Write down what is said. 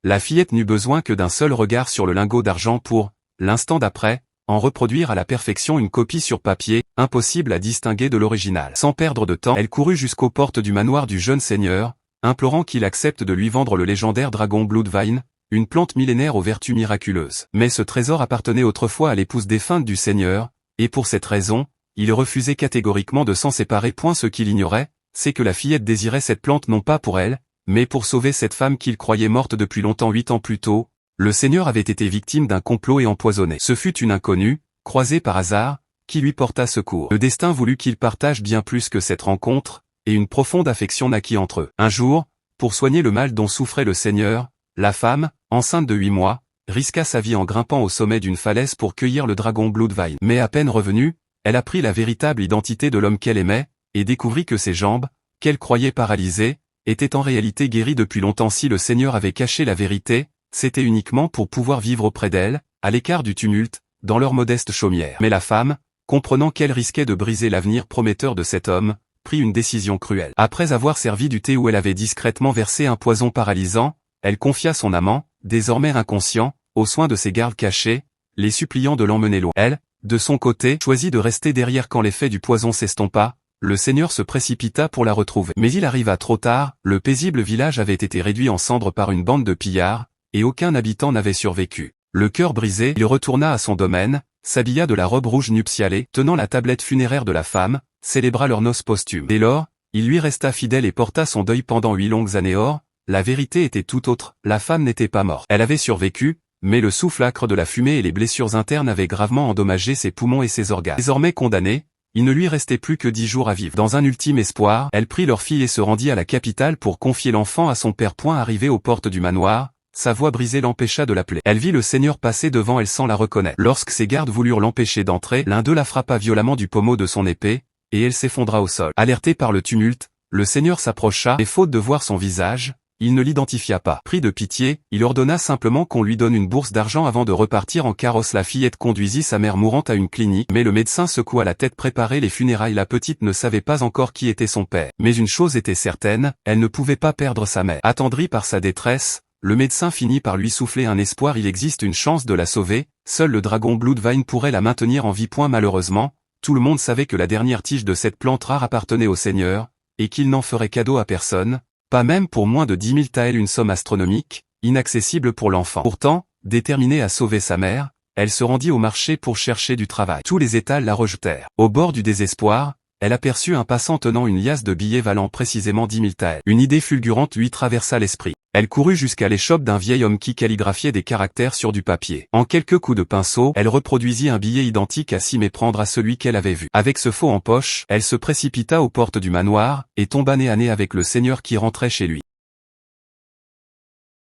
La fillette n'eut besoin que d'un seul regard sur le lingot d'argent pour, l'instant d'après, en reproduire à la perfection une copie sur papier, impossible à distinguer de l'original. Sans perdre de temps, elle courut jusqu'aux portes du manoir du jeune seigneur, implorant qu'il accepte de lui vendre le légendaire dragon Bloodvine, une plante millénaire aux vertus miraculeuses. Mais ce trésor appartenait autrefois à l'épouse défunte du seigneur, et pour cette raison, il refusait catégoriquement de s'en séparer. Ce qu'il ignorait, c'est que la fillette désirait cette plante non pas pour elle, mais pour sauver cette femme qu'il croyait morte depuis longtemps. 8 ans plus tôt, le seigneur avait été victime d'un complot et empoisonné. Ce fut une inconnue, croisée par hasard, qui lui porta secours. Le destin voulut qu'ils partagent bien plus que cette rencontre, et une profonde affection naquit entre eux. Un jour, pour soigner le mal dont souffrait le seigneur, la femme, enceinte de 8 mois, risqua sa vie en grimpant au sommet d'une falaise pour cueillir le dragon Bloodvine. Mais à peine revenue, elle apprit la véritable identité de l'homme qu'elle aimait, et découvrit que ses jambes, qu'elle croyait paralysées, étaient en réalité guéries depuis longtemps. Si le seigneur avait caché la vérité, c'était uniquement pour pouvoir vivre auprès d'elle, à l'écart du tumulte, dans leur modeste chaumière. Mais la femme, comprenant qu'elle risquait de briser l'avenir prometteur de cet homme, prit une décision cruelle. Après avoir servi du thé où elle avait discrètement versé un poison paralysant, elle confia son amant, désormais inconscient, aux soins de ses gardes cachés, les suppliant de l'emmener loin. Elle, de son côté, choisit de rester derrière. Quand l'effet du poison s'estompa, le seigneur se précipita pour la retrouver. Mais il arriva trop tard, le paisible village avait été réduit en cendres par une bande de pillards, et aucun habitant n'avait survécu. Le cœur brisé, il retourna à son domaine, s'habilla de la robe rouge nuptiale et, tenant la tablette funéraire de la femme, célébra leurs noces posthumes. Dès lors, il lui resta fidèle et porta son deuil pendant 8 longues années. Or, la vérité était tout autre, la femme n'était pas morte. Elle avait survécu, mais le souffle âcre de la fumée et les blessures internes avaient gravement endommagé ses poumons et ses organes. Désormais condamnée, il ne lui restait plus que 10 jours à vivre. Dans un ultime espoir, elle prit leur fille et se rendit à la capitale pour confier l'enfant à son père. Arrivé aux portes du manoir, sa voix brisée l'empêcha de l'appeler. Elle vit le seigneur passer devant elle sans la reconnaître. Lorsque ses gardes voulurent l'empêcher d'entrer, l'un d'eux la frappa violemment du pommeau de son épée, et elle s'effondra au sol. Alerté par le tumulte, le seigneur s'approcha, et faute de voir son visage, il ne l'identifia pas. Pris de pitié, il ordonna simplement qu'on lui donne une bourse d'argent avant de repartir en carrosse. La fillette conduisit sa mère mourante à une clinique, mais le médecin secoua la tête. Préparer les funérailles. La petite ne savait pas encore qui était son père. Mais une chose était certaine, elle ne pouvait pas perdre sa mère. Attendrie par sa détresse, le médecin finit par lui souffler un espoir. Il existe une chance de la sauver, seul le dragon Bloodvine pourrait la maintenir en vie. Malheureusement, tout le monde savait que la dernière tige de cette plante rare appartenait au seigneur, et qu'il n'en ferait cadeau à personne, pas même pour moins de 10 000 taels, une somme astronomique, inaccessible pour l'enfant. Pourtant, déterminée à sauver sa mère, elle se rendit au marché pour chercher du travail. Tous les étals la rejetèrent. Au bord du désespoir, elle aperçut un passant tenant une liasse de billets valant précisément 10 000 taels. Une idée fulgurante lui traversa l'esprit. Elle courut jusqu'à l'échoppe d'un vieil homme qui calligraphiait des caractères sur du papier. En quelques coups de pinceau, elle reproduisit un billet identique à s'y méprendre à celui qu'elle avait vu. Avec ce faux en poche, elle se précipita aux portes du manoir, et tomba nez à nez avec le seigneur qui rentrait chez lui.